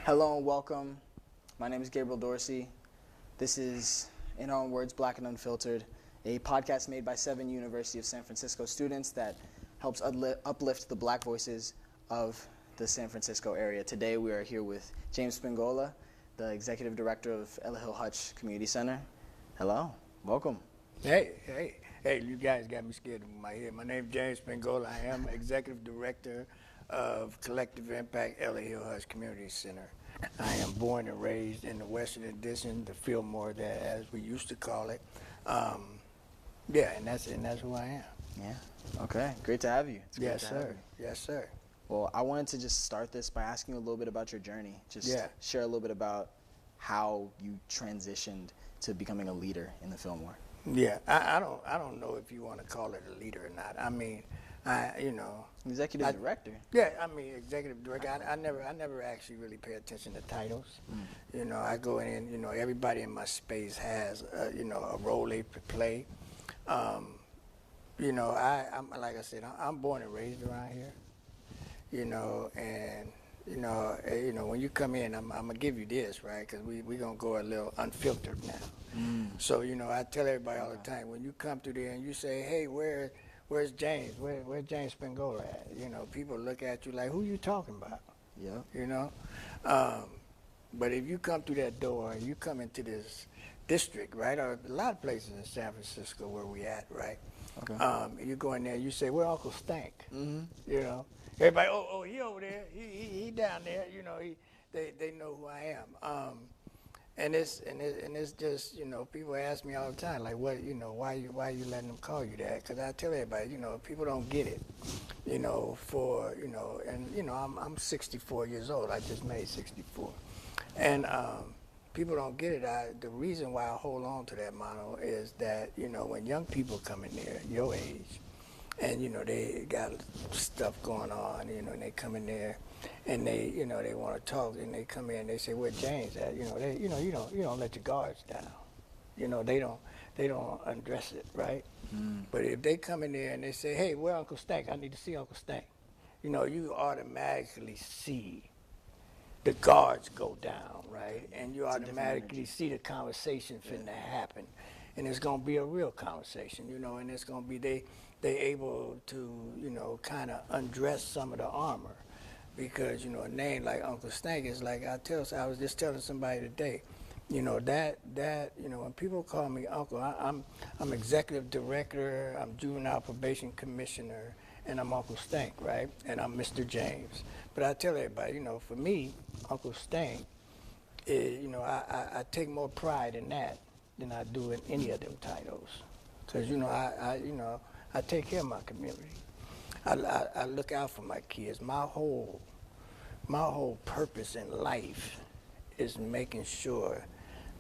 Hello and welcome. My name is Gabriel Dorsey. This is, in our own words, Black and Unfiltered, a podcast made by 7 University of San Francisco students that helps uplift the black voices of the San Francisco area. Today we are here with James Spingola, the Executive Director of Ella Hill Hutch Community Center. Hello, welcome. Hey, you guys got me scared of my head. My name is James Spingola. I am Executive Director of Collective Impact Ella Hill Hutch Community Center. I am born and raised in the Western Addition, the Fillmore, that as we used to call it. And that's who I am. Yeah, okay, great to have you. It's great Yes, to have sir. you. Yes, sir. Well, I wanted to just start this by asking you a little bit about your journey. Just share a little bit about how you transitioned to becoming a leader in the Fillmore. Yeah, I don't know if you want to call it a leader or not. I mean, Executive Director. Yeah, I mean, Executive Director. I never actually really pay attention to titles. You know, I go in, everybody in my space has, a role they play. I'm like I said, I'm born and raised around here. When you come in, I'm gonna give you this, right? Because we gonna go a little unfiltered now. So I tell everybody all the time, when you come through there and you say, hey, where's James? Where's James Spingola at? People look at you like, who you talking about? Yeah. But if you come through that door and you come into this district, right, or a lot of places in San Francisco where we at, right? Okay. You go in there, you say, where Uncle Stank? Everybody, oh, he over there, he down there. They know who I am. And it's just, people ask me all the time, like, what, why you letting them call you that? Because I tell everybody, people don't get it, I'm 64 years old. I just made 64. And people don't get it. The reason why I hold on to that motto is that, when young people come in there, your age, and they got stuff going on, and they come in there and they they want to talk, and they come in and they say, where James at? You don't let your guards down. They don't undress it, right? But if they come in there and they say, hey, where Uncle Stank? I need to see Uncle Stank. You automatically see the guards go down, right? And you automatically see the conversation finna happen. And it's gonna be a real conversation, and it's gonna be they able to, kind of undress some of the armor. Because, a name like Uncle Stank is like, I was just telling somebody today, when people call me Uncle, I'm Executive Director, I'm Juvenile Probation Commissioner, and I'm Uncle Stank, right? And I'm Mr. James. But I tell everybody, for me, Uncle Stank, is, I take more pride in that than I do in any of them titles. Because, I take care of my community. I look out for my kids. My whole purpose in life is making sure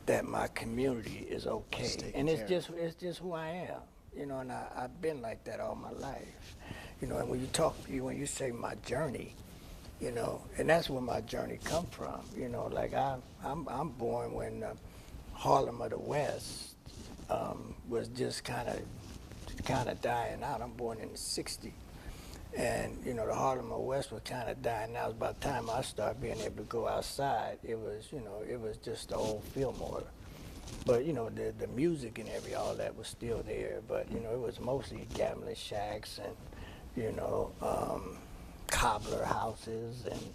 that my community is okay. And it's just who I am. And I've been like that all my life. And when you say my journey, and that's where my journey come from. Like I'm born when Harlem of the West was just kind of dying out. I'm born in the '60s. And, the Harlem of West was kind of dying out. By the time I started being able to go outside, it was just the old Fillmore. But, the music and all that was still there. But, it was mostly gambling shacks and, cobbler houses and,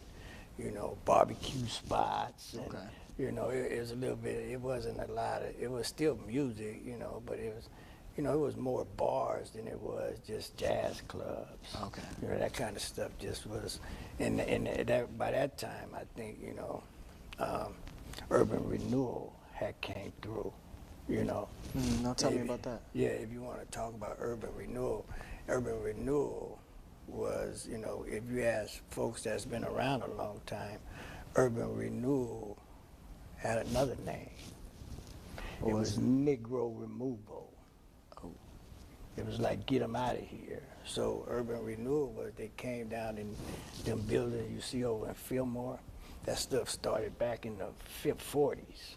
barbecue spots. And, it was a little bit, it wasn't a lot of, it was still music, but it was, it was more bars than it was just jazz clubs. Okay. That kind of stuff just was, and that by that time, I think, urban renewal had came through, Now tell me about that. Yeah, if you want to talk about urban renewal was, if you ask folks that's been around a long time, urban renewal had another name. It was Negro removal. It was like, get them out of here. So urban renewal was, they came down in them buildings you see over in Fillmore. That stuff started back in the 40s.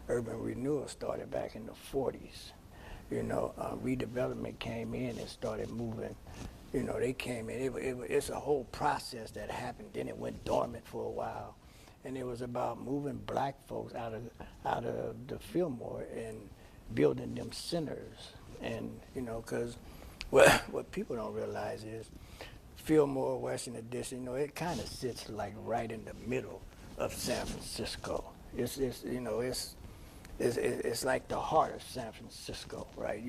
Urban renewal started back in the 40s. Redevelopment came in and started moving. They came in. It's a whole process that happened. Then it went dormant for a while. and it was about moving black folks out of the Fillmore and building them centers. And because what people don't realize is Fillmore, Western Addition, it kind of sits like right in the middle of San Francisco. It's like the heart of San Francisco, right?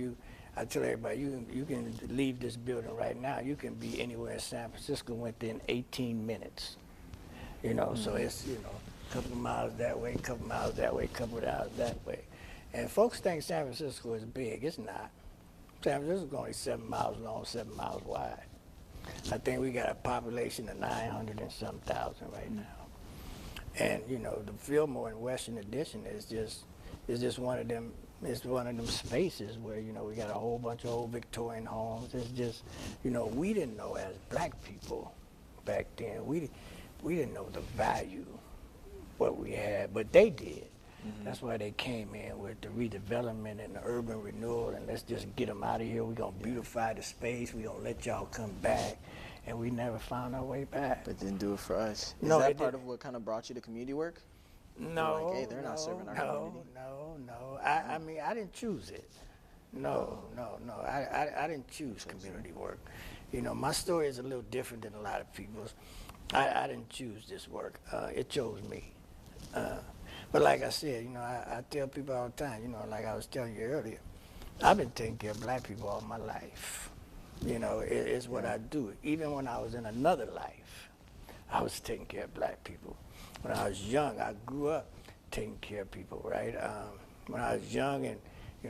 I tell everybody, you can leave this building right now. You can be anywhere in San Francisco within 18 minutes. So it's a couple of miles that way, couple of miles that way, couple of miles that way. And folks think San Francisco is big. It's not. San Francisco is only 7 miles long, 7 miles wide. I think we got a population of 900 and some thousand right now. And the Fillmore and Western Addition is just one of them. It's one of them spaces where we got a whole bunch of old Victorian homes. It's just we didn't know as black people back then. We didn't know the value what we had, but they did. Mm-hmm. That's why they came in with the redevelopment and the urban renewal, and let's just get them out of here. We're going to beautify the space. We're going to let y'all come back. And we never found our way back. But didn't do it for us. Is that part of what kind of brought you to community work? No. Like, hey, they're not serving our community. No. I mean, I didn't choose it. No. I didn't choose community work. My story is a little different than a lot of people's. I didn't choose this work. It chose me. But like I said, I tell people all the time, like I was telling you earlier, I've been taking care of black people all my life. It's what I do. Even when I was in another life, I was taking care of black people. When I was young, I grew up taking care of people, right? When I was young and,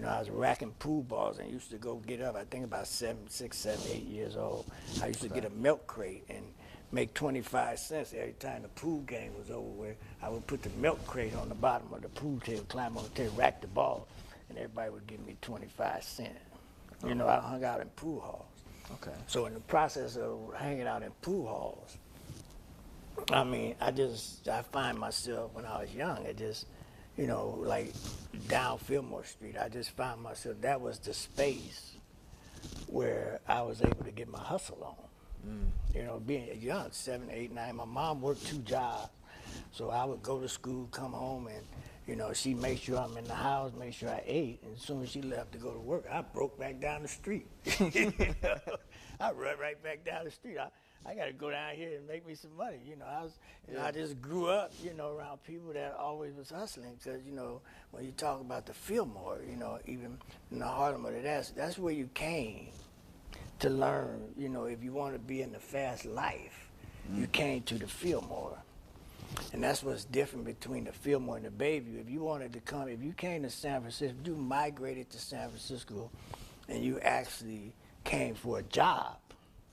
I was racking pool balls and used to go get up, I think about 6, 7, 8 years old. I used to get a milk crate and make 25 cents every time the pool game was over, where I would put the milk crate on the bottom of the pool table, climb on the table, rack the ball, and everybody would give me 25 cents. I hung out in pool halls. Okay. So in the process of hanging out in pool halls, I find myself when I was young, like down Fillmore Street, I just found myself, that was the space where I was able to get my hustle on. Being young, 7, 8, 9, my mom worked 2 jobs. So I would go to school, come home, and she made sure I'm in the house, made sure I ate. And as soon as she left to go to work, I broke back down the street. I run right back down the street. I got to go down here and make me some money. I just grew up, around people that always was hustling. Because, when you talk about the Fillmore, even in the Harlem, that's where you came to learn, if you want to be in the fast life, you came to the Fillmore. And that's what's different between the Fillmore and the Bayview. If you came to San Francisco, you migrated to San Francisco and you actually came for a job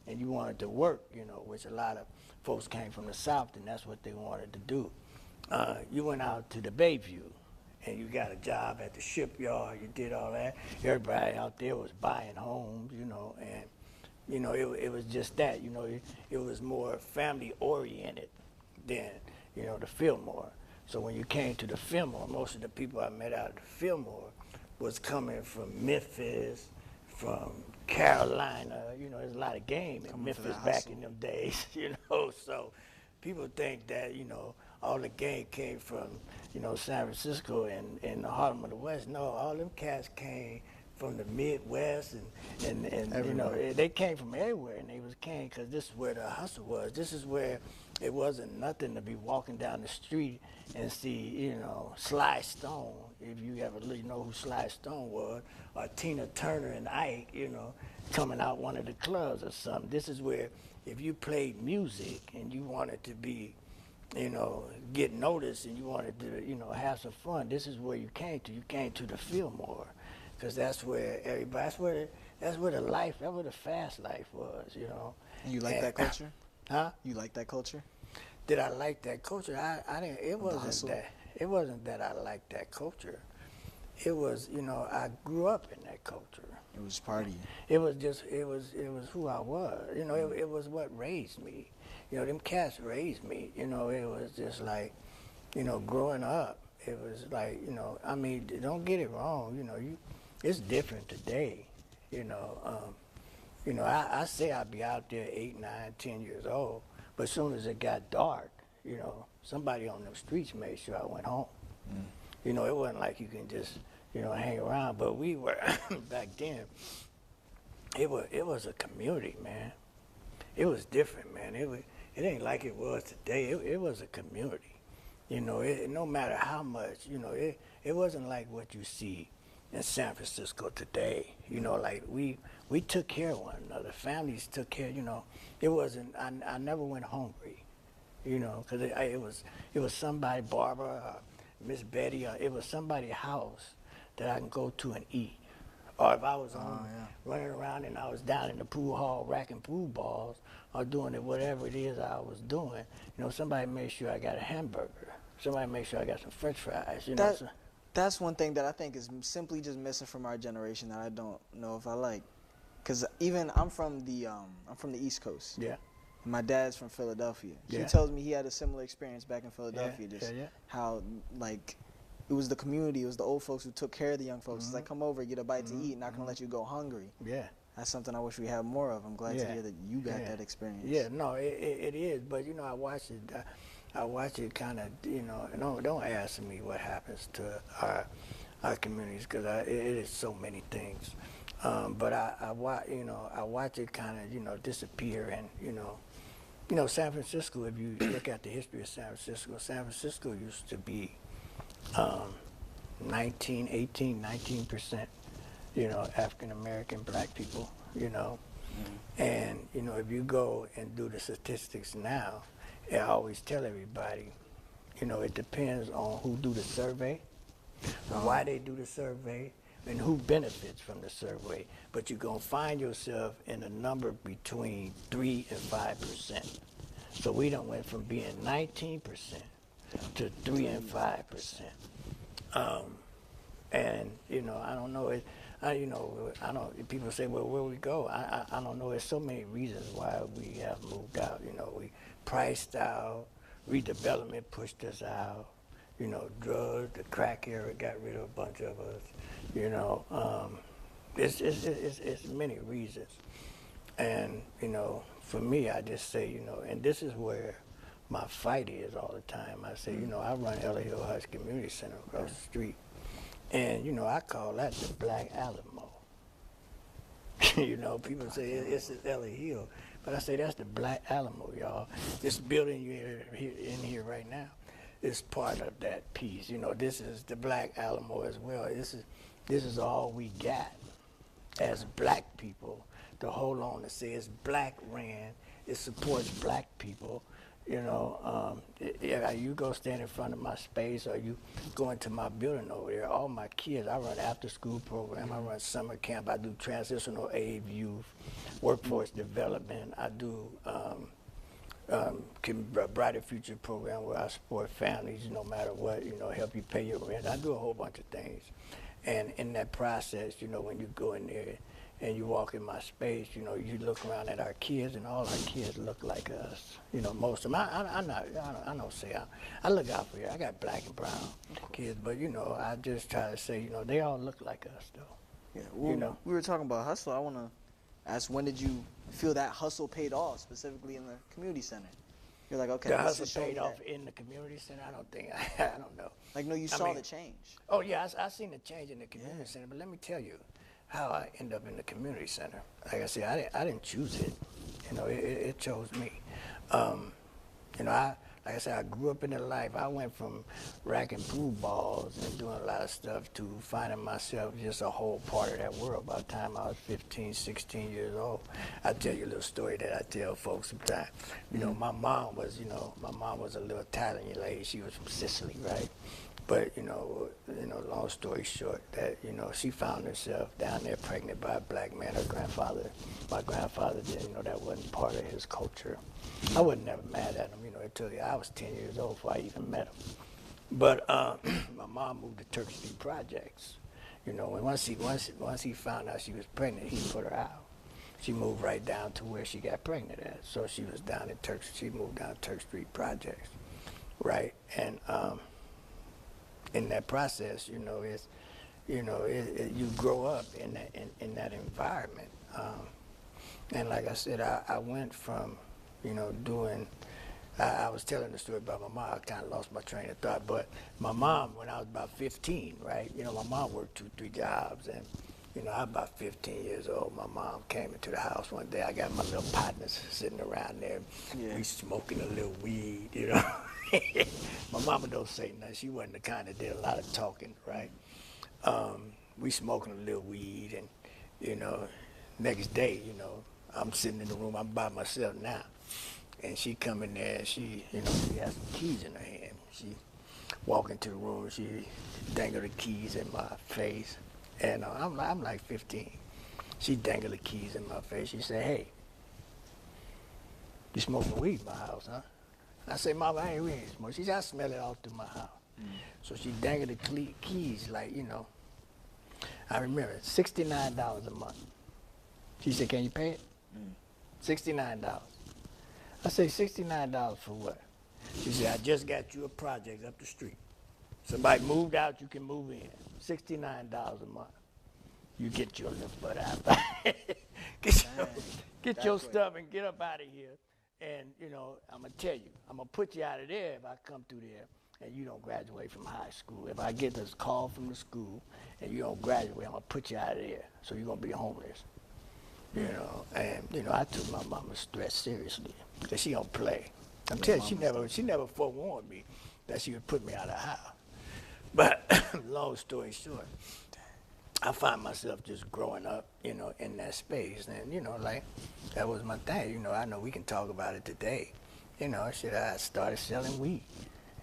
and you wanted to work, which a lot of folks came from the South and that's what they wanted to do. You went out to the Bayview and you got a job at the shipyard, you did all that. Everybody out there was buying homes, and it was just that, it was more family oriented than the Fillmore. So when you came to the Fillmore, most of the people I met out at the Fillmore was coming from Memphis, from Carolina. There's a lot of game in Memphis back in them days, So people think that, all the game came from, San Francisco and the Harlem of the West. No, all them cats came from the Midwest and they came from everywhere, and they came because this is where the hustle was. This is where it wasn't nothing to be walking down the street and see, Sly Stone, if you ever really know who Sly Stone was, or Tina Turner and Ike, coming out one of the clubs or something. This is where if you played music and you wanted to be, get noticed and you wanted to, have some fun, this is where you came to. You came to the Fillmore. Because that's where everybody, that's where the life, that's where the fast life was, And you like that culture? Huh? You like that culture? Did I like that culture? I didn't. It wasn't that I liked that culture. It was, I grew up in that culture. It was party. It was who I was. It was what raised me. Them cats raised me. It was just like, growing up. It was like, don't get it wrong. It's different today. I say I'd be out there 8, 9, 10 years old, but as soon as it got dark, somebody on the streets made sure I went home. You know, it wasn't like you can just, you know, hang around. But we were back then. It was a community, man. It was different, man. It ain't like it was today. It was a community. You know, no matter how much, you know, it wasn't like what you see in San Francisco today. You know, like we took care of one another. Families took care. You know, it wasn't. I never went hungry. You know, because it was somebody, Barbara, Miss Betty, it was somebody's house that I can go to and eat. Or if I was running around and I was down in the pool hall racking pool balls or doing it, whatever it is I was doing, you know, somebody made sure I got a hamburger. Somebody made sure I got some French fries. You know, That's one thing that I think is simply just missing from our generation that I don't know if I like. Because even I'm from the East Coast. Yeah. My dad's from Philadelphia. Yeah. He tells me he had a similar experience back in Philadelphia. How, like, it was the community, it was the old folks who took care of the young folks. It's like, come over, get a bite to eat, not going to let you go hungry. Yeah. That's something I wish we had more of. I'm glad to hear that you got that experience. Yeah, no, it is. But, you know, I watch it kind of, you know, don't ask me what happens to our communities because it is so many things. But I watch it kind of, you know, disappear and, you know, San Francisco, if you look at the history of San Francisco used to be 19%, you know, African-American black people, you know. And, you know, if you go and do the statistics now, I always tell everybody, you know, it depends on who do the survey, why they do the survey, and who benefits from the survey. But you're going to find yourself in a number between 3 and 5%. So we done went from being 19% to 3 and 5%. And, you know, I don't know, people say, well, where we go? I don't know. There's so many reasons why we have moved out. You know, we priced out, redevelopment pushed us out, you know, drugs, the crack era got rid of a bunch of us, you know. It's many reasons. And, you know, for me, I just say, you know, and this is where my fight is all the time. I say, you know, I run Ella Hill Heights Community Center across the street. And, you know, I call that the Black Alamo. You know, people say it's Ella Hill. But I say that's the Black Alamo, y'all. This building you're in here right now is part of that piece. You know, this is the Black Alamo as well. This is all we got as black people to hold on to say it's black ran, it supports black people. You know, you go stand in front of my space or you go into my building over there, all my kids, I run after school program, I run summer camp, I do transitional aid youth, workforce development, I do Brighter Future program where I support families no matter what, you know, help you pay your rent. I do a whole bunch of things. And in that process, you know, when you go in there and you walk in my space, you know, you look around at our kids, and all our kids look like us. You know, most of them. I don't say I look out for you. I got black and brown kids, but you know, I just try to say, you know, they all look like us, though. Yeah. Well, you know, we were talking about hustle. I want to ask, when did you feel that hustle paid off, specifically in the community center? You're like, okay, the this hustle is showing paid off that. in the community center. I don't think. I don't know. Like, no, you saw the change. Oh yeah, I seen the change in the community center. But let me tell you how I end up in the community center. Like I said, I didn't choose it. You know, it chose me. You know, like I said, I grew up in the life. I went from racking pool balls and doing a lot of stuff to finding myself just a whole part of that world by the time I was 15, 16 years old. I'll tell you a little story that I tell folks sometimes. You know, my mom was a little Italian lady. She was from Sicily, right? But, you know, long story short, that, you know, she found herself down there pregnant by a black man, her grandfather. My grandfather did, you know, that wasn't part of his culture. I wasn't never mad at him, you know, until I was 10 years old before I even met him. But my mom moved to Turk Street Projects. You know, and once he found out she was pregnant, he put her out. She moved right down to where she got pregnant at. So she was down in she moved down to Turk Street Projects, right? And in that process, you know, you grow up in that environment. And like I said, I went from, you know, doing I was telling the story about my mom. I kind of lost my train of thought. But my mom, when I was about 15, right? You know, my mom worked 2, 3 jobs. And, you know, I was about 15 years old. My mom came into the house one day. I got my little partners sitting around there. Yeah. We smoking a little weed, you know. My mama don't say nothing. She wasn't the kind that did a lot of talking, right? We smoking a little weed. And, you know, next day, you know, I'm sitting in the room. I'm by myself now. And she come in there, she, you know, she has some keys in her hand. She walk into the room, she dangle the keys in my face. And I'm like 15. She dangle the keys in my face. She said, "Hey, you smoking weed in my house, huh?" I said, "Mama, we ain't smoking." She said, "I smell it all through my house." So she dangled the keys like, you know, I remember, $69 a month. She said, "Can you pay it?" $69. I say, $69 for what? She said, "I just got you a project up the street. Somebody moved out, you can move in. $69 a month. You get your little butt out. get your stuff and get up out of here. And, you know, I'm going to tell you, I'm going to put you out of there if I come through there and you don't graduate from high school. If I get this call from the school and you don't graduate, I'm going to put you out of there. So you're going to be homeless." You know, and, you know, I took my mama's threat seriously because she don't play. I'm telling you, she never forewarned me that she would put me out of the house. But long story short, I find myself just growing up, you know, in that space. And, you know, like, that was my thing. You know, I know we can talk about it today. You know, I started selling weed.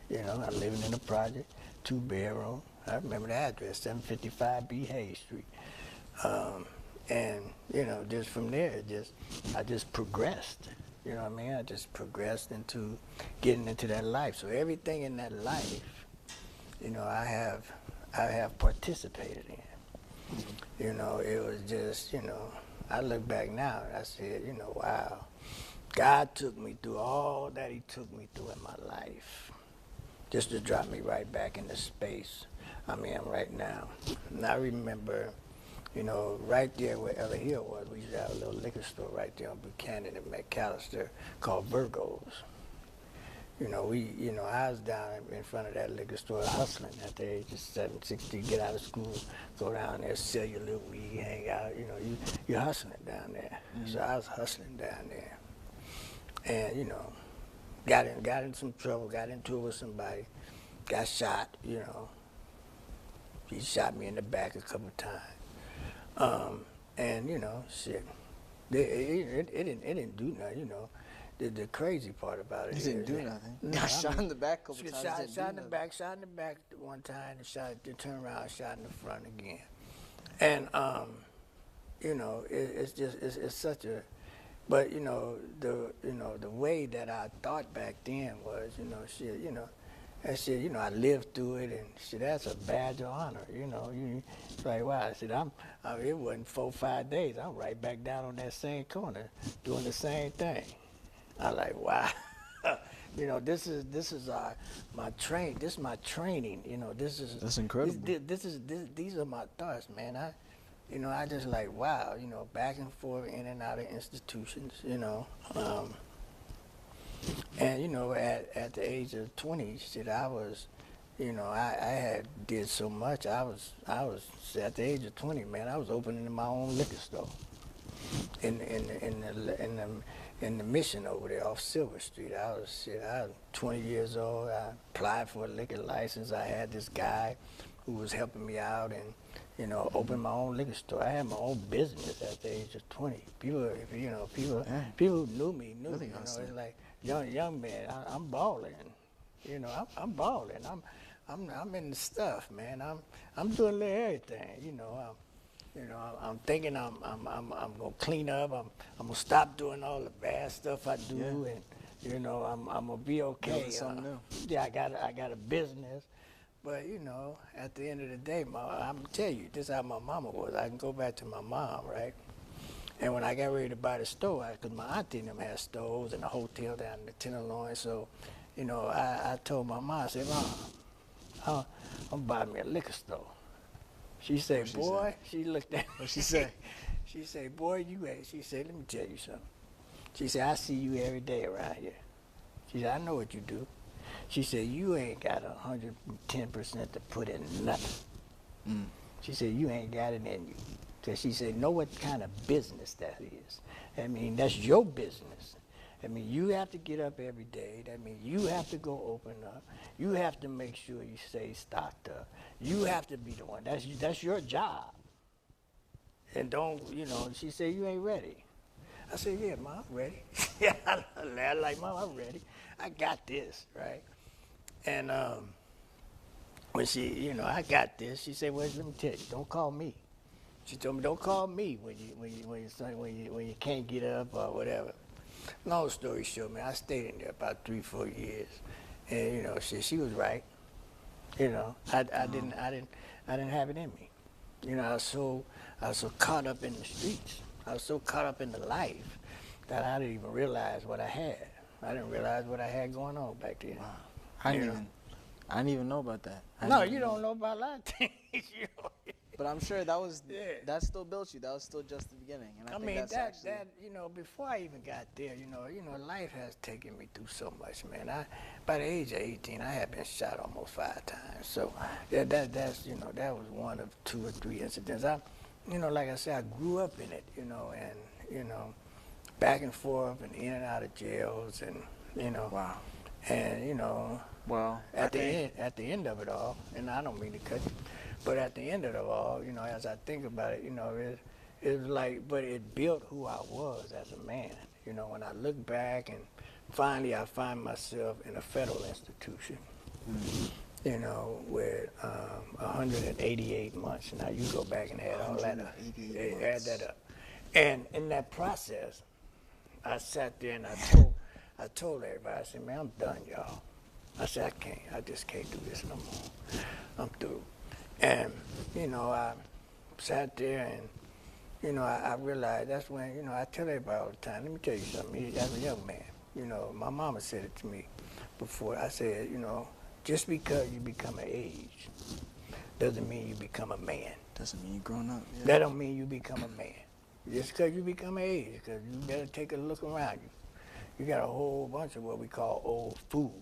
You know, I living in a project, 2-bedroom. I remember the address, 755B Hayes Street. And, you know, just from there, I just progressed. You know what I mean? I just progressed into getting into that life. So everything in that life, you know, I have participated in. You know, it was just, you know, I look back now and I said, you know, wow, God took me through all that he took me through in my life just to drop me right back into space I'm in right now. And I remember, you know, right there where Ella Hill was, we used to have a little liquor store right there on Buchanan and McAllister called Virgo's. You know, I was down in front of that liquor store hustling at the age of 7, 16, get out of school, go down there, sell your little weed, hang out, you know, you're hustling down there. So I was hustling down there. And, you know, got in some trouble, got into it with somebody, got shot, you know. He shot me in the back a couple of times. And, you know, shit, it didn't do nothing, you know. The crazy part about it He is didn't do nothing. No, Got shot in the back a couple times. Shot in the back one time, and turned around, shot in the front again. And you know, it's such a, but you know, the way that I thought back then was, you know, shit, you know, that shit, you know, I lived through it, and shit, that's a badge of honor, you know. It's like, wow, I said, it wasn't 4 or 5 days, I'm right back down on that same corner, doing the same thing. I like, wow, you know, this is my training, you know, That's incredible. These are my thoughts, man. I just like, wow, you know, back and forth, in and out of institutions, you know. And, you know, at the age of 20, shit, I was, you know, I had did so much. I was at the age of 20, man, I was opening my own liquor store in the Mission over there off Silver Street. I was 20 years old. I applied for a liquor license. I had this guy who was helping me out and, you know, opened my own liquor store. I had my own business at the age of 20. People who knew me knew me. You know, it's like, young man, I'm balling. You know, I'm balling. I'm in the stuff, man. I'm doing a little everything. You know, I'm thinking I'm gonna clean up. I'm gonna stop doing all the bad stuff I do, and you know, I'm gonna be okay. Something new. Yeah, I got a business, but you know, at the end of the day, I'm gonna tell you, this is how my mama was. I can go back to my mom, right? And when I got ready to buy the store, because my auntie and them had stores and a hotel down in the Tenderloin, so you know, I told my mom, I said, "Mom, I'm buying me a liquor store." She said, "Boy," she looked at me. What'd she say? She said, "Boy, she said, let me tell you something." She said, "I see you every day around here." She said, I know what you do. She said, you ain't got 110% to put in nothing. She said, you ain't got it in you. So she said, know what kind of business that is. I mean, that's your business. I mean, you have to get up every day. That means you have to go open up. You have to make sure you stay stocked up. You have to be the one. That's your job. And don't, she said, you ain't ready. I said, yeah, Mom, I'm ready. Yeah, I like, Mom, I'm ready. I got this, right? And when she, I got this, she said, well, let me tell you, don't call me. She told me, don't call me when you can't get up or whatever. Long story short, man, I stayed in there about 3-4 years, and she was right. I didn't have it in me. I was so caught up in the streets. I was so caught up in the life that I didn't even realize what I had. I didn't realize what I had going on back then. Wow. I didn't even know about that. No, you don't know about a lot of things. But I'm sure that still built you. That was still just the beginning. And I think that's before I even got there, life has taken me through so much, man. By the age of 18, I had been shot almost 5 times. So that was one of 2 or 3 incidents. Like I said, I grew up in it, and back and forth and in and out of jails, and Wow. And Well, at the end of it all, and I don't mean to cut you, but at the end of it all, as I think about it, it was like, but it built who I was as a man. When I look back and finally I find myself in a federal institution, with 188 months. Now you go back and add all that up. Add that up. And in that process, I sat there and I told everybody, I said, man, I'm done, y'all. I said, I just can't do this no more. I'm through. And, I sat there and, I realized that's when, I tell everybody all the time, let me tell you something, as a young man, my mama said it to me before. I said, just because you become an age doesn't mean you become a man. Doesn't mean you're grown up. Yeah. That don't mean you become a man. Just because you become an age, because you better take a look around you. You got a whole bunch of what we call old fools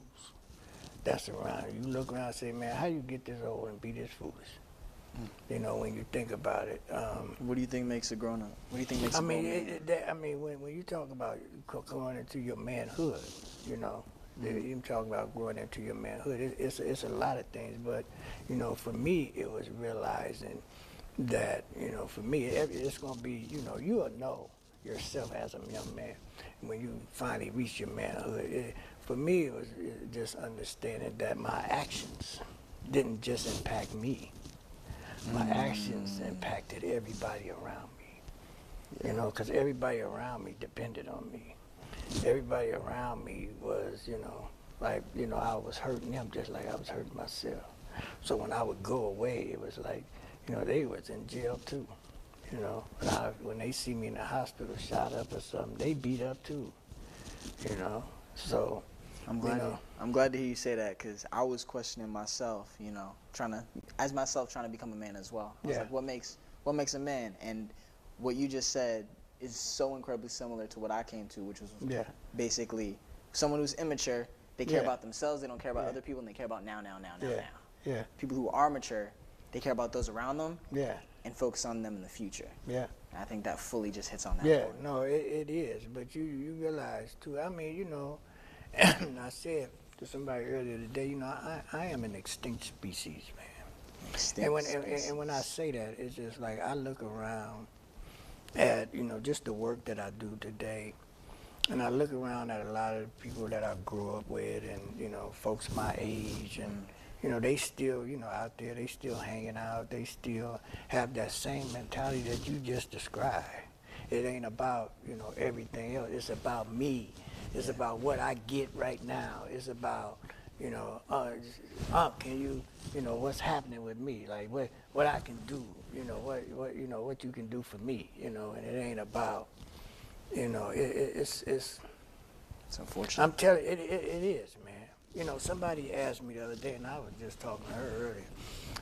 that's around. You look around and say, man, how you get this old and be this foolish? When you think about it. What do you think makes a grown up? What do you think makes a grown man? When you talk about going into your manhood, you talk about growing into your manhood, it's a lot of things. But, for me, it was realizing that, for me, it's going to be, you'll know yourself as a young man when you finally reach your manhood. For me, it was just understanding that my actions didn't just impact me. My actions impacted everybody around me, because everybody around me depended on me. Everybody around me was, I was hurting them just like I was hurting myself. So when I would go away, it was like, they was in jail too. When they see me in the hospital shot up or something, they beat up too. So I'm glad to hear you say that, because I was questioning myself, trying to become a man as well. I was like, what makes a man? And what you just said is so incredibly similar to what I came to, which was basically someone who's immature. They care about themselves. They don't care about other people, and they care about now. Yeah. People who are mature, they care about those around them. Yeah. And focus on them in the future. Yeah. And I think that fully just hits on that. Yeah. Point. No, it is. But you realize too. I mean, I said to somebody earlier today, I am an extinct species, man. And when I say that, it's just like I look around at, just the work that I do today, and I look around at a lot of the people that I grew up with, and, folks my age, and, they still, out there, they still hanging out, they still have that same mentality that you just described. It ain't about, everything else. It's about me. It's about what I get right now. It's about, can you, what's happening with me? Like what I can do, what you can do for me, and it ain't about, it's unfortunate. I'm telling you, it is, man. Somebody asked me the other day, and I was just talking to her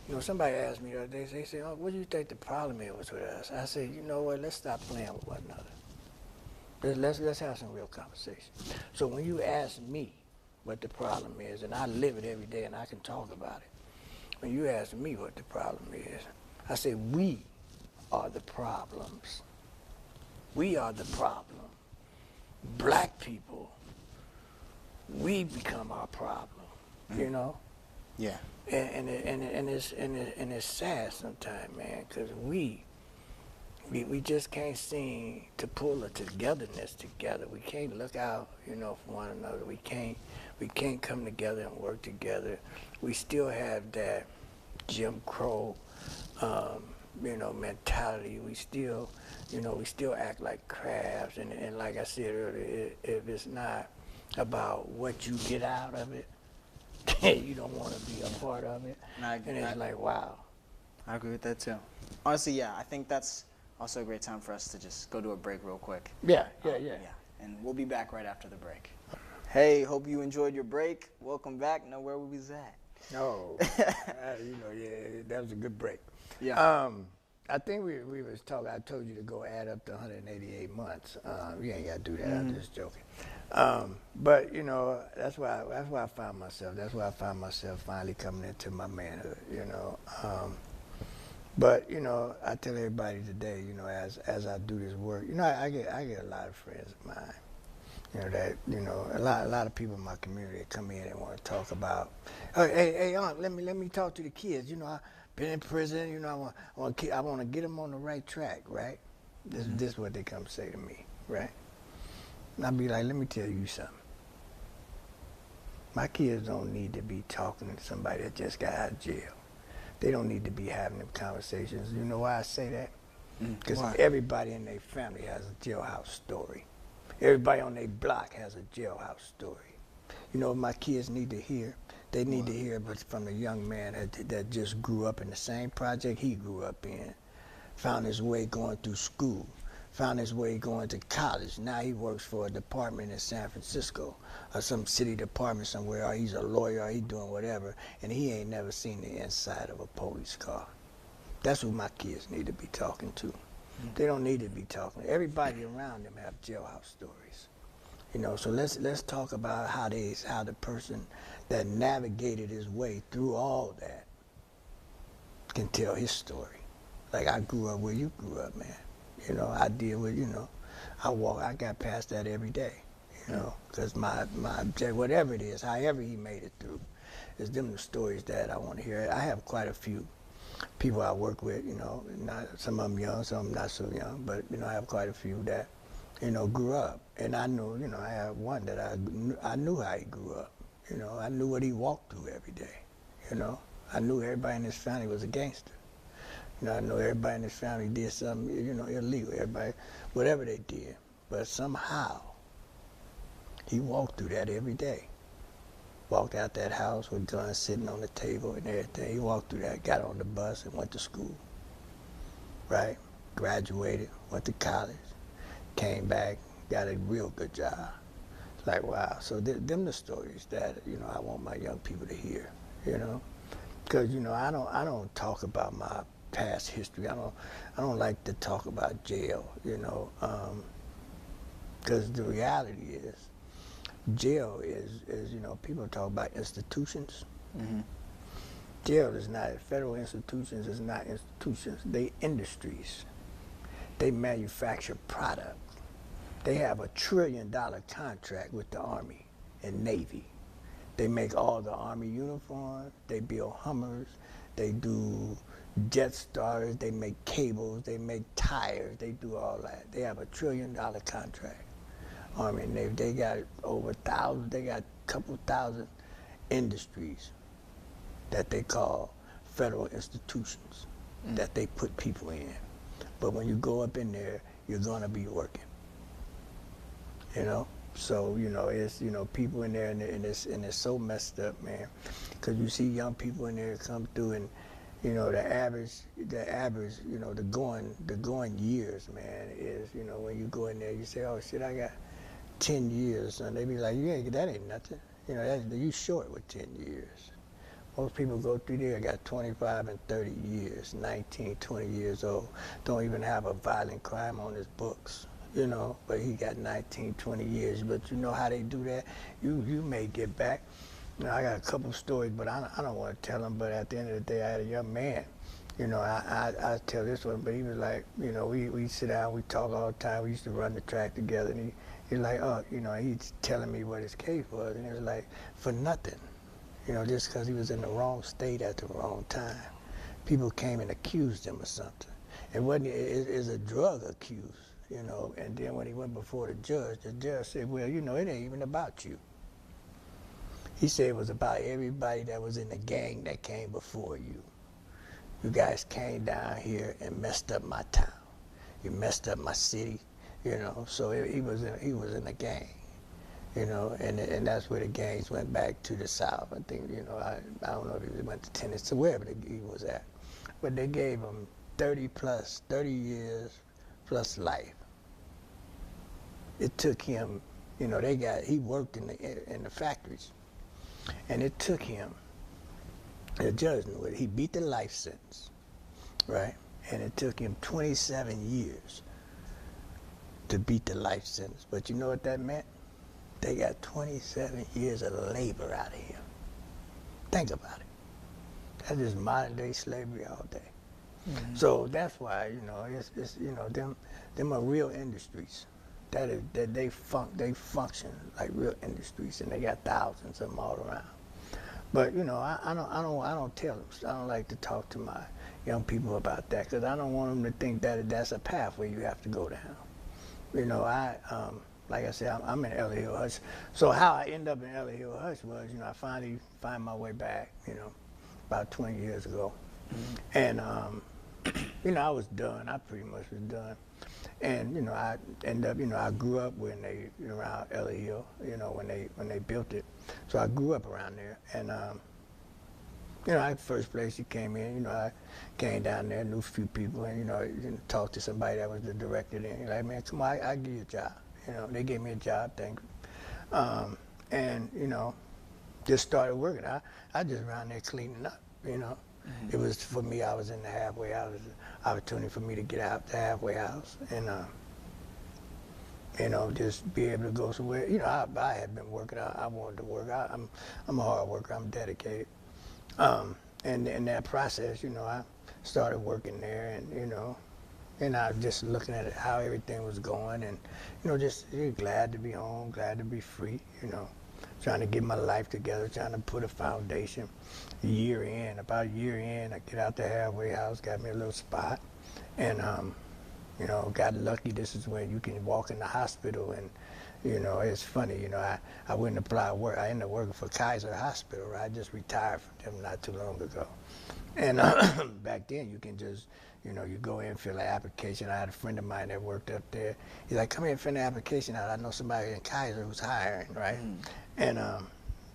earlier. Somebody asked me the other day, they said, oh, what do you think the problem is with us? I said, you know what, let's stop playing with one another. Let's have some real conversation. So when you ask me, what the problem is, and I live it every day, and I can talk about it. When you ask me what the problem is, I say we are the problems. We are the problem. Black people, we become our problem, you know? Yeah. And it's sad sometimes, man, because we just can't seem to pull a togetherness together. We can't look out, you know, for one another. We can't come together and work together. We still have that Jim Crow, you know, mentality. We still, you know, we still act like crabs. And like I said earlier, if it's not about what you get out of it, you don't want to be a part of it. And it's like, wow. I agree with that too. Honestly, yeah, I think that's also a great time for us to just go to a break real quick. Yeah. And we'll be back right after the break. Hey, hope you enjoyed your break. Welcome back. Know where we was at. Oh, you know, yeah, that was a good break. Yeah. I think we was talking. I told you to go add up to 188 months. You ain't got to do that. I'm just joking. But you know, that's why I found myself. That's why I found myself finally coming into my manhood. You know. But you know, I tell everybody today, you know, as I do this work, you know, I get a lot of friends of mine. You know that, you know, a lot of people in my community come in and want to talk about, hey, Aunt, let me talk to the kids. You know, I've been in prison. You know, I want to get them on the right track, right? This is what they come say to me, right? And I be like, let me tell you something. My kids don't need to be talking to somebody that just got out of jail. They don't need to be having them conversations. You know why I say that? Because everybody in their family has a jailhouse story. Everybody on their block has a jailhouse story. You know what my kids need to hear? They need to hear from a young man that just grew up in the same project he grew up in, found his way going through school, found his way going to college. Now he works for a department in San Francisco or some city department somewhere, or he's a lawyer, or he's doing whatever, and he ain't never seen the inside of a police car. That's who my kids need to be talking to. They don't need to be talking. Everybody around them have jailhouse stories. You know, so let's talk about how the person that navigated his way through all that can tell his story. Like I grew up where you grew up, man. You know, I deal with, you know, I got past that every day, you know, because my object, whatever it is, however he made it through, is them the stories that I want to hear. I have quite a few people I work with, you know, some of them young, some of them not so young, but, you know, I have quite a few that, you know, grew up. And I knew, you know, I have one that I knew how he grew up. You know, I knew what he walked through every day, you know. I knew everybody in his family was a gangster. You know, I know everybody in his family did something, you know, illegal. Everybody, whatever they did. But somehow, he walked through that every day. Walked out that house with guns sitting on the table and everything. He walked through that, got on the bus and went to school, right? Graduated, went to college, came back, got a real good job. It's like, wow. So them the stories that, you know, I want my young people to hear, you know? Because, you know, I don't talk about my past history. I don't like to talk about jail, you know, because the reality is, jail is, you know, people talk about institutions. Jail is not, federal institutions is not institutions. They industries. They manufacture products. They have $1 trillion contract with the Army and Navy. They make all the Army uniforms. They build Hummers. They do jet starters. They make cables. They make tires. They do all that. They have $1 trillion contract. Army and Navy, they got over 1,000, they got a couple thousand industries that they call federal institutions that they put people in. But when you go up in there, you're gonna be working, you know? So, you know, it's, you know, people in there and it's so messed up, man. Cause you see young people in there come through and, you know, the average, you know, the going years, man, is, you know, when you go in there, you say, oh shit, I got 10 years, and they be like, that ain't nothing. You know, you short with 10 years. Most people go through there, got 25 and 30 years, 19, 20 years old, don't even have a violent crime on his books, you know, but he got 19, 20 years. But you know how they do that? You may get back. You know, I got a couple stories, but I don't want to tell them. But at the end of the day, I had a young man. You know, I tell this one, but he was like, you know, we sit down, we talk all the time. We used to run the track together, and he's like, oh, you know, he's telling me what his case was, and it was like, for nothing. You know, just because he was in the wrong state at the wrong time. People came and accused him of something. It wasn't, it's a drug accused, you know, and then when he went before the judge said, well, you know, it ain't even about you. He said it was about everybody that was in the gang that came before you. You guys came down here and messed up my town. You messed up my city, you know, so he was in a gang. You know, and that's where the gangs went back to the South. I think, you know, I don't know if he went to Tennessee, wherever he was at. But they gave him 30 years plus life. It took him, you know, he worked in the factories. And it took him, the judge knew it, he beat the life sentence, right? And it took him 27 years to beat the life sentence. But you know what that meant? They got 27 years of labor out of him. Think about it. That's just modern day slavery all day. Mm-hmm. So that's why, you know, it's you know, them are real industries. They function like real industries, and they got thousands of them all around. But you know, I don't tell them. I don't like to talk to my young people about that, because I don't want them to think that that's a pathway you have to go down. You know, like I said, I'm in Ellie Hill Hush. So how I end up in Ellie Hill Hush was, you know, I finally find my way back, you know, about 20 years ago. Mm-hmm. And, you know, I was done. I pretty much was done. And, you know, I ended up, you know, I grew up around Ellie Hill, you know, when they built it. So I grew up around there. And, you know, first place you came in, you know, I came down there, knew a few people, and, you know, talked to somebody that was the director there. You're like, man, come on, I give you a job. You know, they gave me a job, thank you. And, you know, just started working. I just around there cleaning up, you know. Mm-hmm. It was, for me, I was in the halfway house. It was an opportunity for me to get out the halfway house and, you know, just be able to go somewhere. You know, I had been working. I wanted to work. I'm a hard worker. I'm dedicated. And in that process, you know, I started working there, and, you know, and I was just looking at how everything was going, and, you know, just glad to be home, glad to be free, you know, trying to get my life together, trying to put a foundation. About a year in, I get out the halfway house, got me a little spot, and, you know, got lucky. This is when you can walk in the hospital, and, you know, it's funny, you know, I wouldn't apply work. I ended up working for Kaiser Hospital, right? I just retired from them not too long ago. And back then, you can just, you know, you go in, fill an application. I had a friend of mine that worked up there. He's like, come here and fill the application out. I know somebody in Kaiser who's hiring, right? Mm. And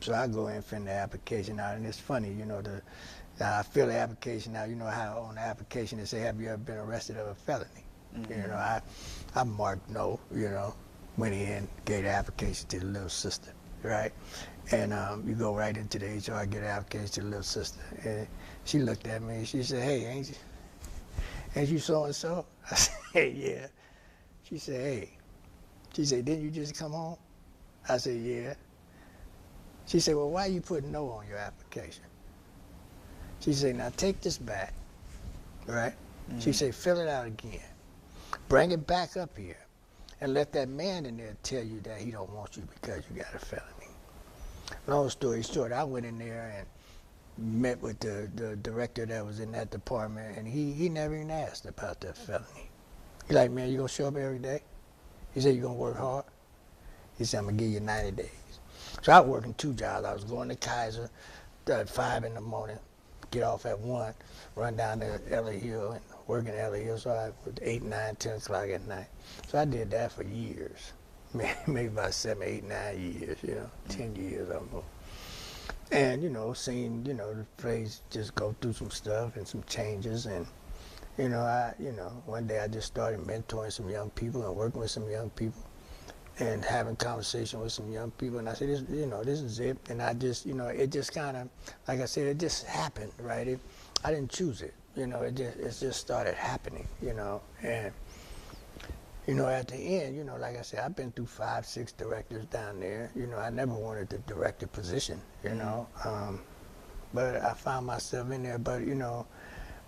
so I go in and fill the application out. And it's funny, you know, I fill the application out. You know how on the application they say, have you ever been arrested of a felony? Mm-hmm. You know, I marked no, you know, went in, gave the application to the little sister, right? And you go right into the HR, get the application to the little sister. And she looked at me and she said, hey, ain't you so-and-so? I said, hey, yeah. She said, hey. She said, didn't you just come home? I said, yeah. She said, well, why you putting no on your application? She said, now take this back, right? Mm-hmm. She said, fill it out again. Bring it back up here and let that man in there tell you that he don't want you because you got a felony. Long story short, I went in there and met with the director that was in that department, and he never even asked about that felony. He's like, man, you gonna show up every day? He said, you gonna work hard? He said, I'm gonna give you 90 days. So I was working 2 jobs. I was going to Kaiser at 5 in the morning, get off at 1, run down to Ellie Hill and work in Ellie Hill. So I was 8, 9, 10 o'clock at night. So I did that for years, maybe about 7, 8, 9 years, you know, 10 years almost. And, you know, seeing, you know, the place just go through some stuff and some changes. And, you know, one day I just started mentoring some young people and working with some young people and having conversation with some young people. And I said, this is it. And I just, you know, it just kind of, like I said, it just happened, right? I didn't choose it. You know, it just started happening, you know. And, you know, at the end, you know, like I said, I've been through 5, 6 directors down there. You know, I never wanted the director position, you know. But I found myself in there. But, you know,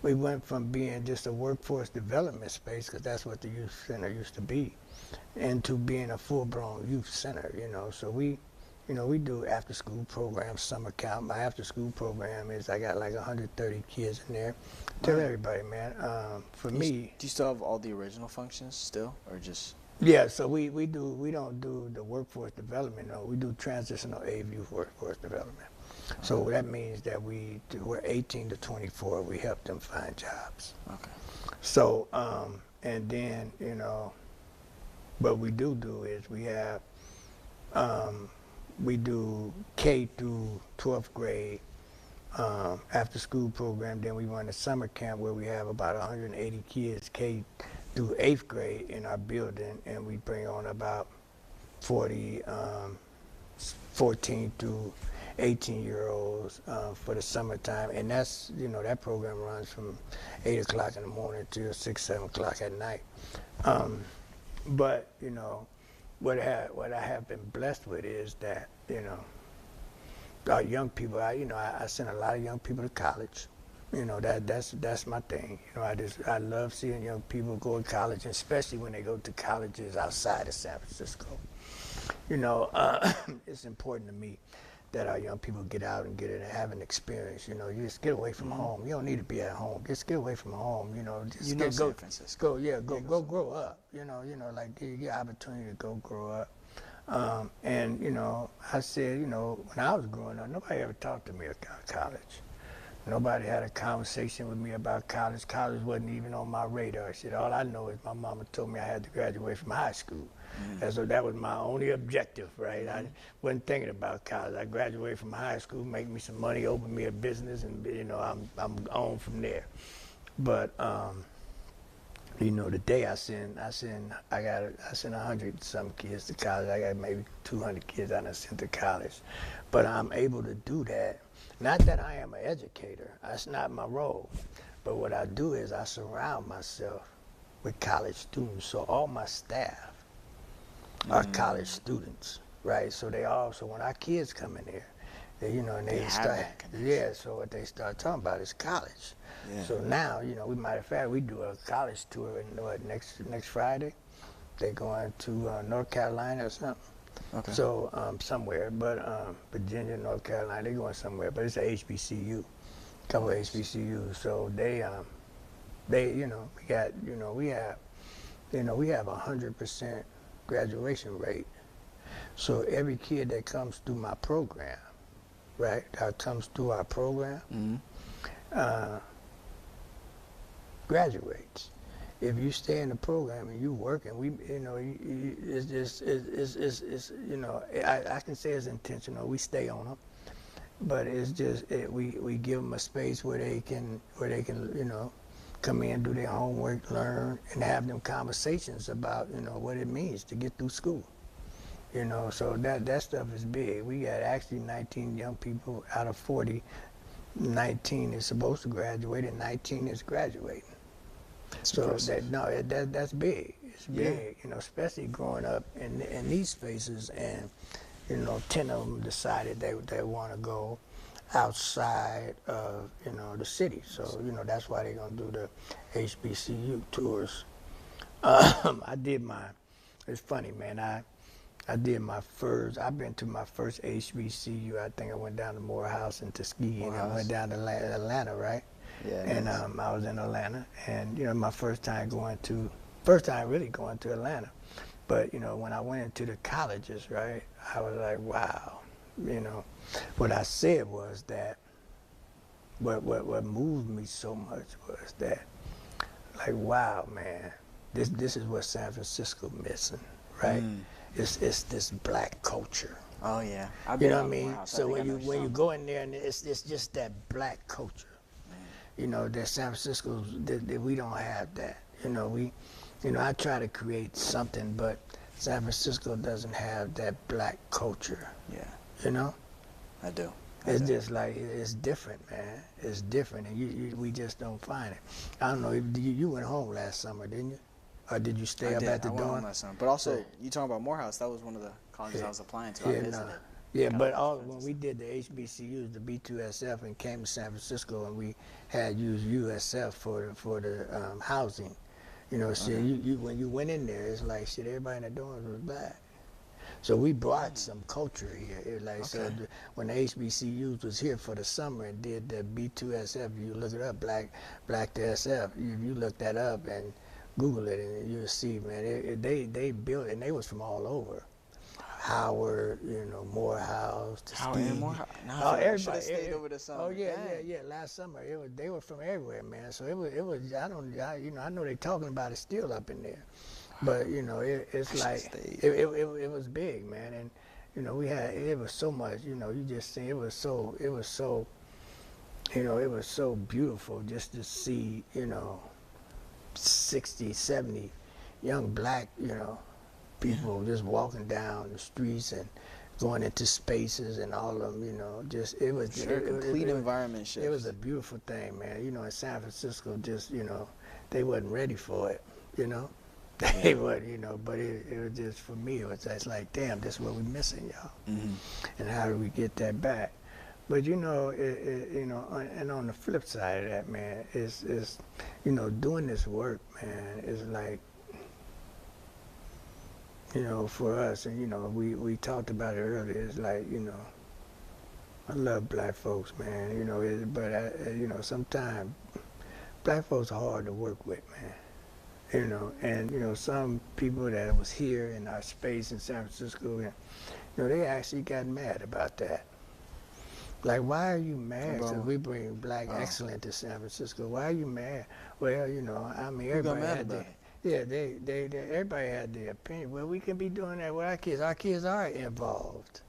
we went from being just a workforce development space, because that's what the youth center used to be, into being a full-blown youth center, you know. So we, you know, we do after-school programs, summer camp. My after-school program is, I got like 130 kids in there. Tell everybody, man, for me. Do you still have all the original functions still, or just? Yeah, so we don't do the workforce development, no. We do transitional aid youth workforce development. So that means that we're 18 to 24, we help them find jobs. Okay. So, and then, you know, what we do is we have, we do K through 12th grade after school program. Then we run a summer camp where we have about 180 kids K through 8th grade in our building, and we bring on about 40, 14 through 18-year-olds for the summertime. And that's, you know, that program runs from 8 o'clock in the morning till 6, 7 o'clock at night. But, you know, what I have been blessed with is that, you know, our young people, I send a lot of young people to college. You know, that's my thing. You know, I love seeing young people go to college, especially when they go to colleges outside of San Francisco. You know, it's important to me that our young people get out and have an experience. You know, you just get away from home. You don't need to be at home. Just get away from home. You know, just San Francisco. Go grow up. You know, like you get opportunity to go grow up. And you know, I said, you know, when I was growing up, nobody ever talked to me about college. Nobody had a conversation with me about college. College wasn't even on my radar. Shit, all I know is my mama told me I had to graduate from high school. And so that was my only objective, right? I wasn't thinking about college. I graduated from high school, make me some money, open me a business, and you know, I'm on from there. But you know, the day I send 100 some kids to college. I got maybe 200 kids I done sent to college. But I'm able to do that. Not that I am an educator. That's not my role. But what I do is I surround myself with college students. So all my staff are college students, right? So when our kids come in here, you know, and they start, so what they start talking about is college. Yeah. So now, you know, matter of fact, we do a college tour next Friday. They're going to North Carolina or something. Okay. So somewhere, but Virginia, North Carolina, they're going somewhere. But it's a HBCU, a couple of HBCUs. So they, you know, we have 100% graduation rate. So every kid that comes through my program, right, graduates. If you stay in the program and you work, and you know, I can say it's intentional. We stay on them, but it's just we give them a space where they can you know, come in, do their homework, learn, and have them conversations about, you know, what it means to get through school. You know, so that stuff is big. We got actually 19 young people out of 40. 19 is supposed to graduate, and 19 is graduating. That's that's big. It's big, you know, especially growing up in these spaces, and you know, 10 of them decided they want to go outside of, you know, the city. So, you know, that's why they're going to do the HBCU tours. It's funny, man, I've been to my first HBCU. I think I went down to Morehouse and Tuskegee, and I went down to Atlanta, right? Yeah. And I was in Atlanta, and, you know, my first time really going to Atlanta. But, you know, when I went into the colleges, right, I was like, wow. You know, what I said was that what moved me so much was that, like, wow, man, this is what San Francisco missing, right? It's this black culture. Oh yeah, you know what I mean. So when you go in there, and it's just that black culture. You know, that San Francisco, that we don't have that. You know, I try to create something, but San Francisco doesn't have that black culture. Yeah. You know? I do. It's just like, it's different, man. It's different, and we just don't find it. I don't know, you went home last summer, didn't you? Or did you stay I up did. at the I went home dorm? that summer. But also, Right. you talking about Morehouse? That was one of the colleges I was applying to. I Yeah, visited. no. Yeah, Got a but bunch of friends when and we stuff. did the HBCUs, the B2SF, and came to San Francisco, and we had used USF for the housing. You know, shit. Okay. You when you went in there, it's like shit. Everybody in the dorms was black. So we brought some culture here. It like so Okay. when the HBCUs was here for the summer and did the B2SF, you look it up, black to SF. You look that up and Google it, and you'll see, man. They built, and they was from all over. Howard, you know, Morehouse, Howard and Tuskegee. Morehouse. Nah, I Oh, feel like I should have everybody. stayed over the summer. Oh yeah, Dang. yeah. Last summer, they were from everywhere, man. So it was. I know they talking about it still up in there, but you know, it's I should've like stayed. it was big, man. And you know, it was so much. You know, you just see it was so. You know, it was so beautiful just to see. You know, 60, 70 young black. You know, people just walking down the streets and going into spaces and all of them, you know, just it was Sure, complete environment shift. It was a beautiful thing, man. You know, in San Francisco, just you know, they wasn't ready for it, you know. They wasn't, you know, but it was just for me. It was just like, damn, this is what we're missing, y'all. And how do we get that back? But you know, you know, and on the flip side of that, man, is you know, doing this work, man, is like. You know, for us, and you know, we talked about it earlier. It's like, you know, I love black folks, man. You know, you know, sometimes black folks are hard to work with, man. You know, and you know, some people that was here in our space in San Francisco, and you know, they actually got mad about that. Like, why are you mad? Because we bring black excellence to San Francisco. Why are you mad? Well, you know, I mean, everybody had their. Yeah, everybody had their opinion. Well, we can be doing that with our kids. Our kids are involved,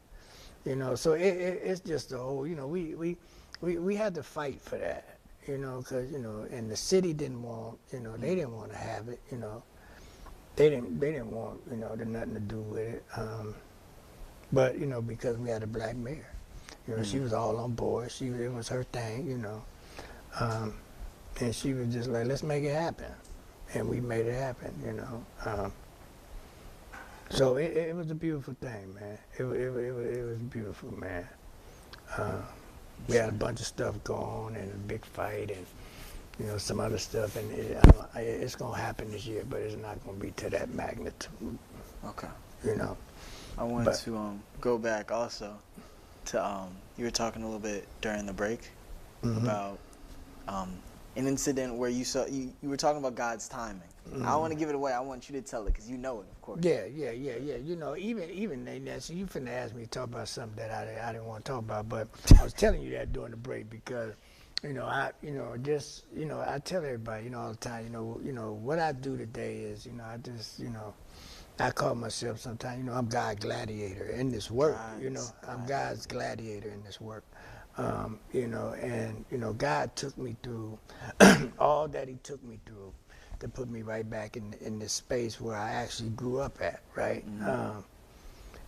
you know. So it's just a whole, you know, we had to fight for that, you know, because you know, and the city didn't want, you know, they didn't want to have it, you know. They didn't want, you know, nothing to do with it. But you know, because we had a black mayor, you know, she was all on board. It was her thing, you know, and she was just like, let's make it happen. And we made it happen, you know. So it was a beautiful thing, man. It was beautiful, man. We had a bunch of stuff going on and a big fight and, you know, some other stuff. And it's going to happen this year, but it's not going to be to that magnitude. Okay. You know. I wanted to go back also to, you were talking a little bit during the break about an incident where you were talking about God's timing. I don't want to give it away. I want you to tell it because you know it, of course. Yeah. You know, even Nancy, you finna ask me to talk about something that I didn't want to talk about, but I was telling you that during the break because, you know, I tell everybody, you know, all the time, you know, what I do today is, you know, I call myself sometimes, you know, I'm God's gladiator in this work. You know, I'm God's gladiator in this work. You know, and you know, God took me through all that He took me through to put me right back in this space where I actually grew up at, right?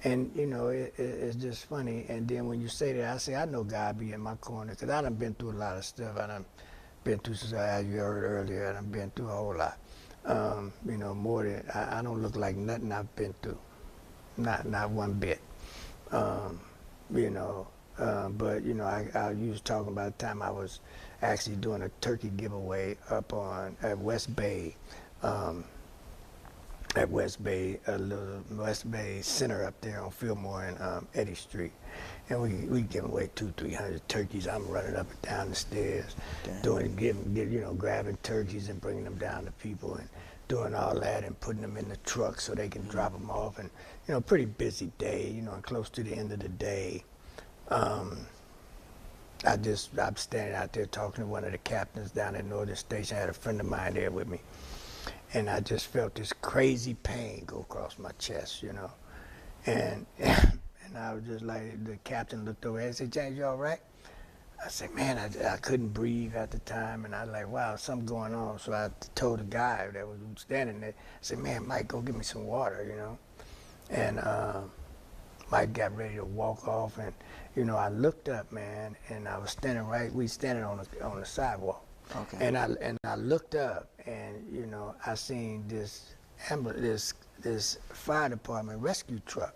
And you know, it's just funny. And then when you say that, I say I know God be in my corner because I done been through a lot of stuff. I done been through, as you heard earlier, I done been through a whole lot. You know, more than I don't look like nothing I've been through, not one bit. You know. But you know, I was talking about the time I was actually doing a turkey giveaway up at West Bay, a little West Bay Center up there on Fillmore and Eddy Street, and we giving away 200-300 turkeys. I'm running up and down the stairs, grabbing turkeys and bringing them down to people and doing all that and putting them in the truck so they can drop them off. And you know, pretty busy day, you know, and close to the end of the day. I'm standing out there talking to one of the captains down at Northern Station. I had a friend of mine there with me. And I just felt this crazy pain go across my chest, you know. And I was just like, the captain looked over and said, James, you all right? I said, man, I couldn't breathe at the time. And I was like, wow, something going on. So I told the guy that was standing there, I said, man, Mike, go get me some water, you know. And Mike got ready to walk off, and you know, I looked up, man, and I was standing on the sidewalk. Okay. And I looked up, and you know, I seen this this fire department rescue truck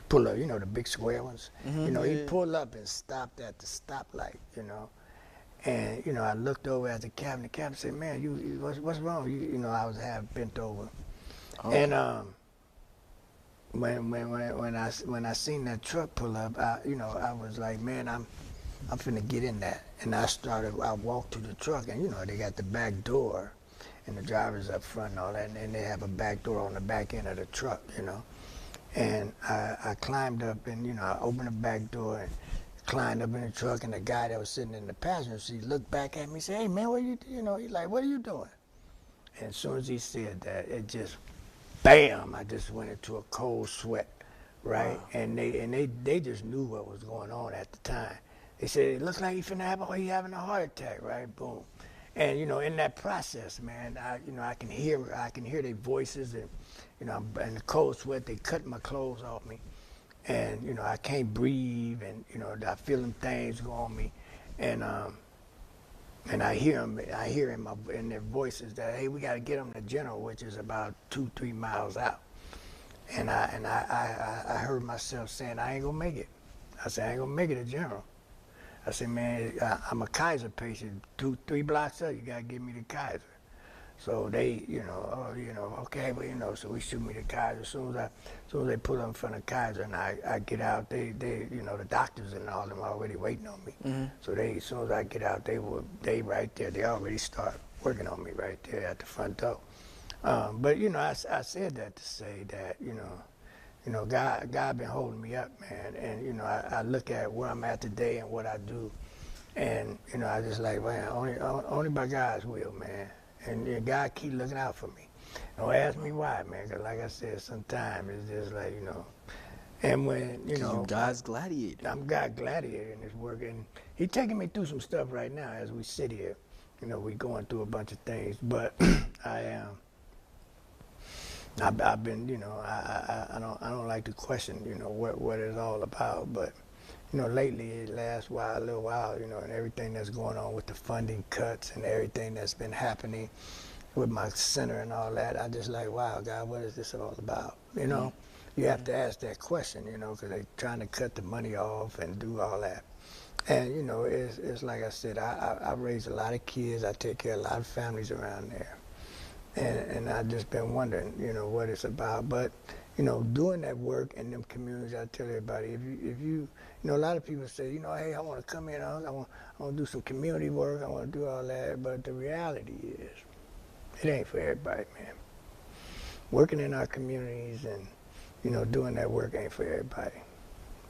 pull up, the big square ones. He pulled up and stopped at the stoplight, And, I looked over at the captain. The captain said, man, what's wrong? I was half bent over. Oh. And when I seen that truck pull up, I was like, man, I'm finna get in that. And I walked to the truck, and, they got the back door, and the driver's up front and all that, and they have a back door on the back end of the truck, And I climbed up, and, I opened the back door and climbed up in the truck, and the guy that was sitting in the passenger seat looked back at me and said, hey, man, he's like, what are you doing? And as soon as he said that, it just, bam, I just went into a cold sweat, right? Wow. And they just knew what was going on at the time. They said, it looks like he's having a heart attack, right? Boom. And, in that process, man, I can hear their voices, and, I'm in the cold sweat, they cut my clothes off me. And, I can't breathe, and, I feel them things go on me. And I hear them in their voices that, hey, we got to get them to General, which is about 2-3 miles out. And I heard myself saying, I ain't going to make it. I said, I ain't going to make it to General. I said, man, I'm a Kaiser patient. 2-3 blocks up, you got to get me to Kaiser. So they, okay, but, so we shoot me to Kaiser. As soon as they put up in front of Kaiser and I get out, they, the doctors and all them already waiting on me. Mm-hmm. So as soon as I get out, they right there. They already start working on me right there at the front door. But, I said that to say that, God been holding me up, man. And, I look at where I'm at today and what I do. And, I just like, man, only by God's will, man. And God keep looking out for me. Don't ask me why, man, because like I said, sometimes it's just like, and when, you God's gladiator. I'm God's gladiator in this work. And He's taking me through some stuff right now as we sit here. We going through a bunch of things. But I've been, I don't like to question, what it's all about. But, lately, last little while, and everything that's going on with the funding cuts and everything that's been happening with my center and all that, I just like, wow, God, what is this all about? You have to ask that question, because they're trying to cut the money off and do all that. And, it's like I said, I raised a lot of kids. I take care of a lot of families around there. And I've just been wondering, what it's about. But, doing that work in them communities, I tell everybody, if you, a lot of people say, hey, I want to come in, I want to do some community work, I want to do all that. But the reality is, it ain't for everybody, man. Working in our communities and, doing that work ain't for everybody.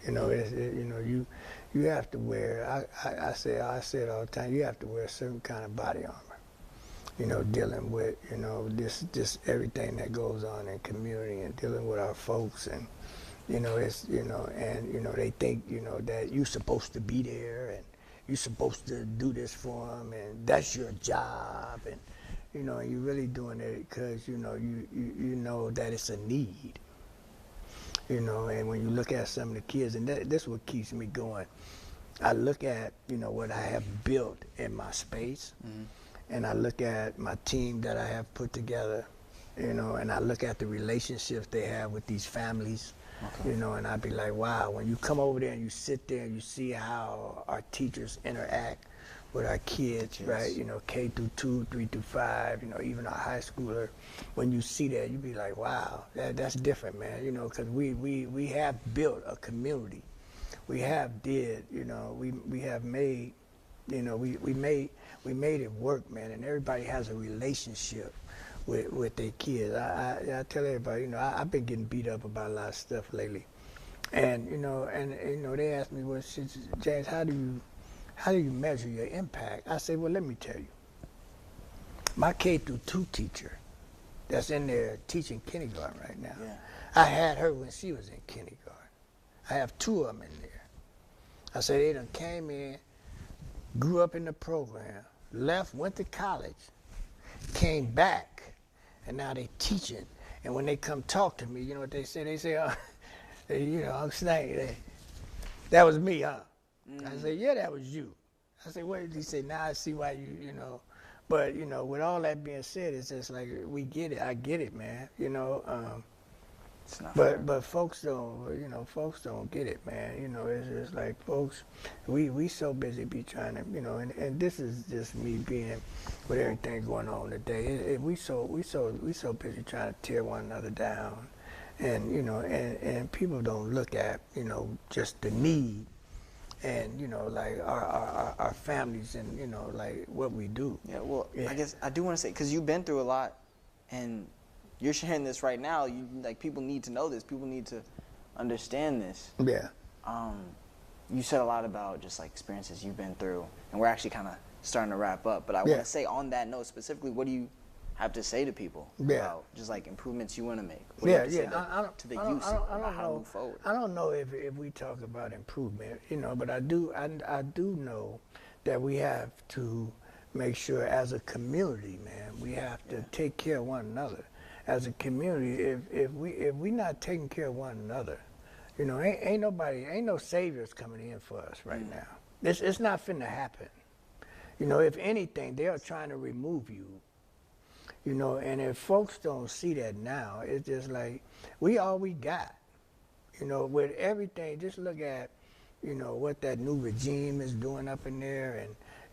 You have to wear, I say it all the time, you have to wear a certain kind of body armor. Dealing with, this everything that goes on in community and dealing with our folks and, they think, that you're supposed to be there and you're supposed to do this for them and that's your job and, and you're really doing it because, you know that it's a need, and when you look at some of the kids, and this is what keeps me going, I look at, what I have built in my space. Mm-hmm. And I look at my team that I have put together, and I look at the relationships they have with these families, okay. And I'd be like, wow, when you come over there and you sit there and you see how our teachers interact with our kids, yes. Right? K through 2, 3 through 5, even our high schooler, when you see that, you be like, wow, that's different, man, because we have built a community. We have we have made, we made it work, man, and everybody has a relationship with their kids. I tell everybody, I've been getting beat up about a lot of stuff lately, and they ask me, well, James, how do you measure your impact? I say, well, let me tell you. My K through 2 teacher, that's in there teaching kindergarten right now. Yeah. I had her when she was in kindergarten. I have 2 of them in there. I said they done came in, grew up in the program, left, went to college, came back, and now they teaching. And when they come talk to me, you know what they say? They say, I'm Snake. That was me, huh? Mm. I say, yeah, that was you. I say, what did he say? Now I see why But you know, with all that being said, it's just like we get it. I get it, man. You know, It's not fair. but folks don't. You know, folks don't get it, man. You know, it's just like folks. We so busy be trying to. You know, and this is just me being with everything going on today. We so busy trying to tear one another down, and you know, and people don't look at just the need. And like our families, and like what we do. Yeah, well, Yeah. I guess I do want to say, because you've been through a lot, and you're sharing this right now. People need to know this. People need to understand this. Yeah. You said a lot about just like experiences you've been through, and we're actually kind of starting to wrap up. But I Yeah. want to say on that note specifically, what do you have to say to people Yeah. about just like improvements you want to make? What do you have to say to the youth about how to move forward? I don't know if we talk about improvement, but I do know that we have to make sure as a community, man, we have to take care of one another. As a community, if we not taking care of one another, ain't no saviors coming in for us right now. It's not finna happen. If anything, they are trying to remove you. And if folks don't see that now, it's just like we all we got. With everything, just look at, what that new regime is doing up in there,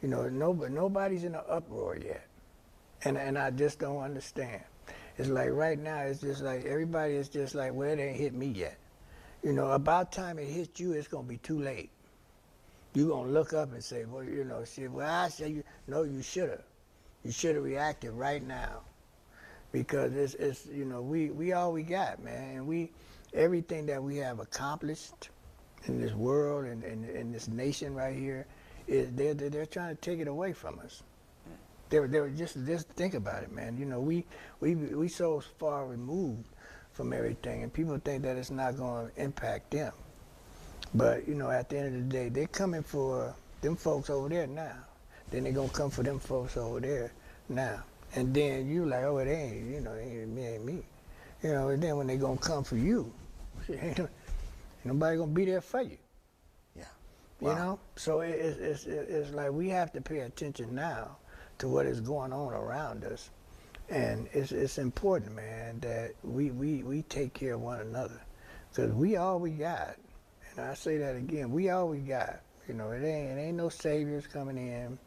and nobody's in an uproar yet, and I just don't understand. It's like right now, it's just like everybody is just like, well, it ain't hit me yet. About time it hits you, it's gonna be too late. You're gonna look up and say, well, shit. Well, I say you should have. You should have reacted right now, because it's we all we got, man, and everything that we have accomplished in this world and in this nation right here is they're trying to take it away from us. They were just think about it, man. We so far removed from everything, and people think that it's not going to impact them. But at the end of the day, they're coming for them folks over there now. Then they're gonna come for them folks over there now. And then you like, oh, it ain't, it ain't me. And then when they gonna come for you, ain't nobody gonna be there for you. Yeah. Wow. So it's like we have to pay attention now to what is going on around us. And it's important, man, that we take care of one another. Because we all we got. And I say that again, we all we got. It ain't no saviors coming in.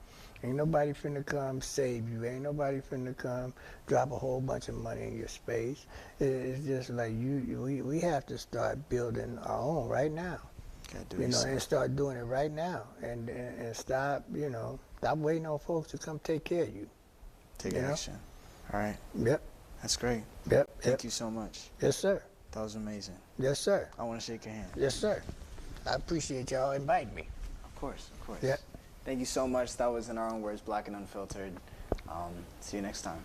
Ain't nobody finna come save you. Ain't nobody finna come drop a whole bunch of money in your space. It's just like we have to start building our own right now. And start doing it right now. And stop, stop waiting on folks to come take care of you. Take action. All right. Yep. That's great. Yep. Thank you so much. Yes, sir. That was amazing. Yes, sir. I want to shake your hand. Yes, sir. I appreciate y'all inviting me. Of course, of course. Yeah. Thank you so much. That was In Our Own Words, Black and Unfiltered. See you next time.